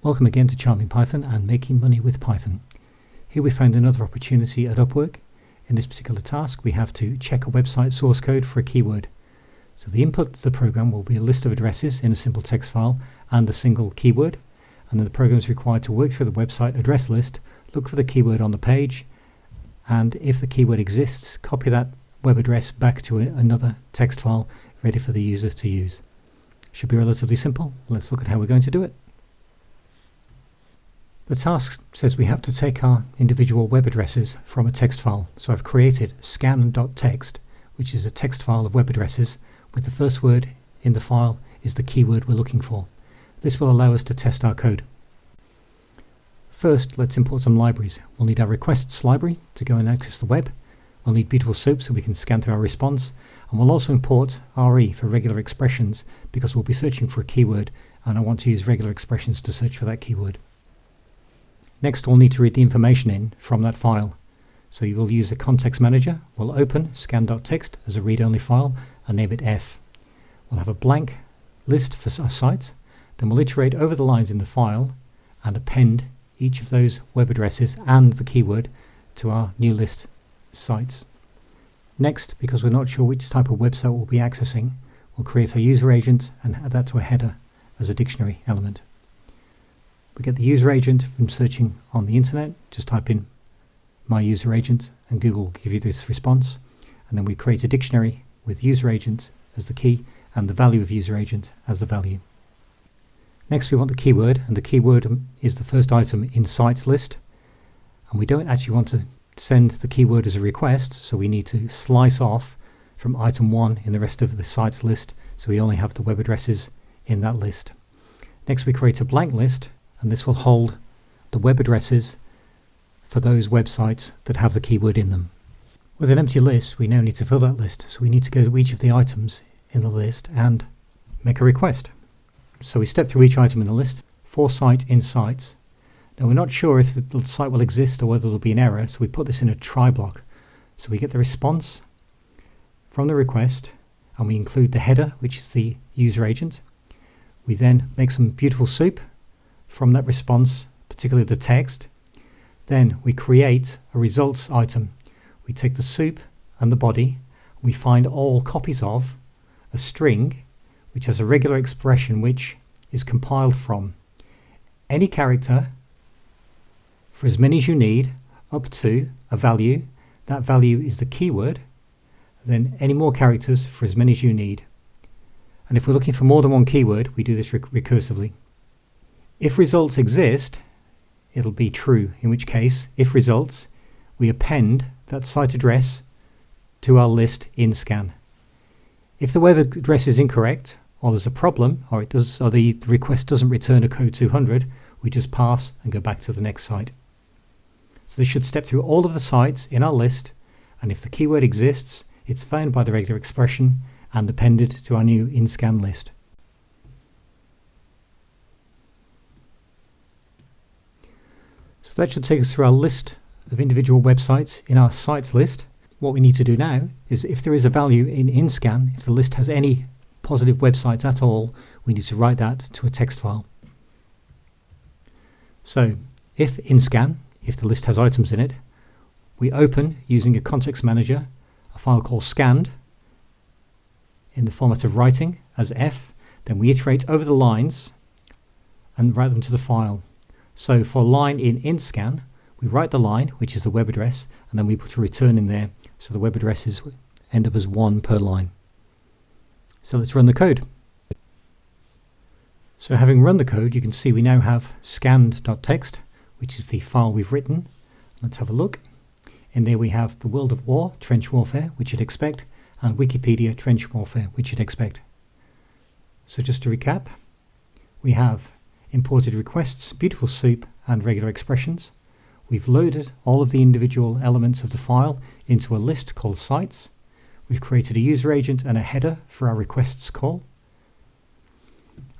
Welcome again to Charming Python and Making Money with Python. Here we found another opportunity at Upwork. In this particular task we have to check a website source code for a keyword. So the input to the program will be a list of addresses in a simple text file and a single keyword, and then the program is required to work through the website address list, look for the keyword on the page, and if the keyword exists, copy that web address back to another text file ready for the user to use. Should be relatively simple. Let's look at how we're going to do it. The task says we have to take our individual web addresses from a text file. So I've created scan.txt, which is a text file of web addresses with the first word in the file is the keyword we're looking for. This will allow us to test our code. First, let's import some libraries. We'll need our requests library to go and access the web. We'll need beautiful soup so we can scan through our response. And we'll also import RE for regular expressions because we'll be searching for a keyword and I want to use regular expressions to search for that keyword. Next, we'll need to read the information in from that file. So you will use the context manager. We'll open scan.txt as a read-only file and name it F. We'll have a blank list for our site. Then we'll iterate over the lines in the file and append each of those web addresses and the keyword to our new list sites. Next, because we're not sure which type of website we'll be accessing, we'll create a user agent and add that to a header as a dictionary element. We get the user agent from searching on the internet. Just type in my user agent and Google will give you this response. And then we create a dictionary with user agent as the key and the value of user agent as the value. Next we want the keyword, and the keyword is the first item in sites list. And we don't actually want to send the keyword as a request, so we need to slice off from item 1 in the rest of the sites list, so we only have the web addresses in that list. Next we create a blank list, and this will hold the web addresses for those websites that have the keyword in them. With an empty list, we now need to fill that list, so we need to go to each of the items in the list and make a request. So we step through each item in the list for site in sites. Now we're not sure if the site will exist or whether there'll be an error, so we put this in a try block. So we get the response from the request and we include the header, which is the user agent. We then make some beautiful soup from that response, particularly the text. Then we create a results item. We take the soup and the body, we find all copies of a string which has a regular expression which is compiled from any character for as many as you need, up to a value. That value is the keyword. Then any more characters for as many as you need. And if we're looking for more than one keyword, we do this recursively. If results exist, it'll be true, in which case, if results, we append that site address to our list in scan. If the web address is incorrect, or there's a problem, or the request doesn't return a code 200, we just pass and go back to the next site. So this should step through all of the sites in our list, and if the keyword exists, it's found by the regular expression and appended to our new in-scan list. So that should take us through our list of individual websites in our sites list. What we need to do now is, if there is a value in scan, if the list has any positive websites at all, we need to write that to a text file. So if in scan, if the list has items in it, we open using a context manager a file called scanned in the format of writing as F. Then we iterate over the lines and write them to the file. So for line in scan, we write the line, which is the web address, and then we put a return in there, so the web addresses end up as 1 per line. So let's run the code. So having run the code, you can see we now have scanned.txt, which is the file we've written. Let's have a look. In there we have the World of War, trench warfare, which you'd expect, and Wikipedia, trench warfare, which you'd expect. So just to recap, we have imported requests, beautiful soup, and regular expressions. We've loaded all of the individual elements of the file into a list called sites. We've created a user agent and a header for our requests call.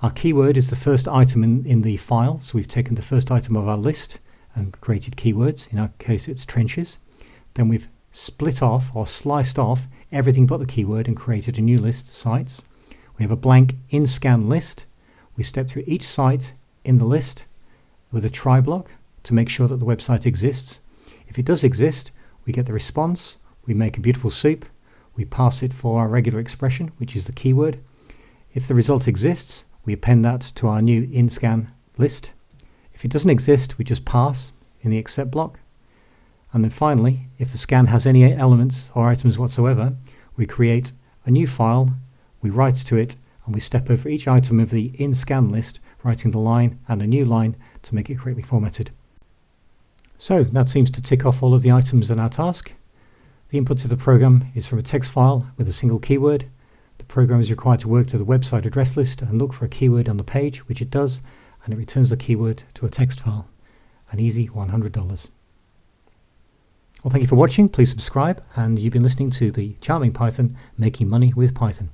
Our keyword is the first item in the file, so we've taken the first item of our list and created keywords. In our case it's trenches. Then we've split off or sliced off everything but the keyword and created a new list, sites. We have a blank in-scan list. We step through each site in the list with a try block to make sure that the website exists. If it does exist, we get the response, we make a beautiful soup, we pass it for our regular expression, which is the keyword. If the result exists, we append that to our new in-scan list. If it doesn't exist, we just pass in the accept block. And then finally, if the scan has any elements or items whatsoever, we create a new file, we write to it, and we step over each item of the in-scan list, writing the line and a new line to make it correctly formatted. So that seems to tick off all of the items in our task. The input to the program is from a text file with a single keyword. The program is required to work to the website address list and look for a keyword on the page, which it does, and it returns the keyword to a text file. An easy $100. Well, thank you for watching. Please subscribe, and you've been listening to the Charming Python, Making Money with Python.